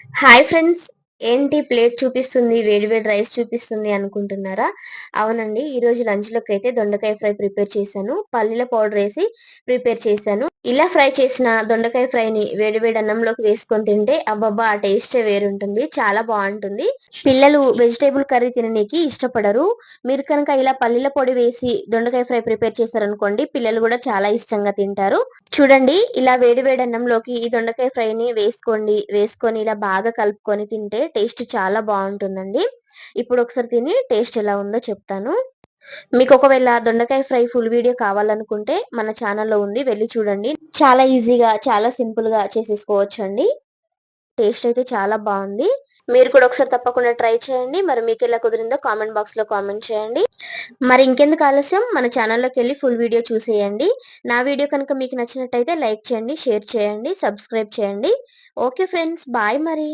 Hi friends. ఏంటి plate చూపిస్తుంది, వేడి వేడి రైస్ చూపిస్తుంది అనుకుంటున్నారా? అవునండి. ఈరోజు లంచ్‌లోకైతే దొండకాయ ఫ్రై ప్రిపేర్ చేశాను. పల్లీల పౌడర్ ఏసి ప్రిపేర్ చేశాను. ఇలా ఫ్రై చేసిన దొండకాయ ఫ్రైని వేడి వేడి అన్నంలోకి వేసుకొని తింటే అబ్బబ్బా! ఆ టేస్టే వేరుంటుంది. చాలా బావుంటుంది. పిల్లలు వెజిటబుల్ కర్రీ తిననీకి ఇష్టపడరు. మీరు కనుక ఇలా పల్లీల పొడి వేసి దొండకాయ ఫ్రై ప్రిపేర్ చేశారనుకోండి, పిల్లలు గూడా చాలా ఇష్టంగా తింటారు. చూడండి, ఇలా వేడి వేడి అన్నంలోకి ఈ దొండకాయ ఫ్రైని వేసుకోండి. వేసుకొని ఇలా బాగా కలుపుకొని తింటే టేస్ట్ చాలా బావుంటుందండి. ఇప్పుడు ఒకసారి తిని టేస్ట్ ఎలా ఉందో చెప్తాను. మీకు ఒకవేళ దొండకాయ ఫ్రై ఫుల్ వీడియో కావాలనుకుంటే మన ఛానల్‌లో ఉంది. వెళ్లి చూడండి. చాలా ఈజీగా, చాలా సింపుల్‌గా చేసేసుకోవచ్చండి. టేస్ట్ అయితే చాలా బావుంది. మీరు కూడా ఒకసారి తప్పకుండా ట్రై చేయండి. మరి మీకెలా కుదిరిందో కామెంట్ బాక్స్‌లో కామెంట్ చేయండి. మరి ఇంకెందుకు ఆలస్యం, మన ఛానల్‌లోకెళ్ళి ఫుల్ వీడియో చూసేయండి. నా వీడియో కనుక మీకు నచ్చినట్టయితే లైక్ చేయండి, షేర్ చేయండి, సబ్స్క్రైబ్ చేయండి. Okay friends. బాయ్ మరి.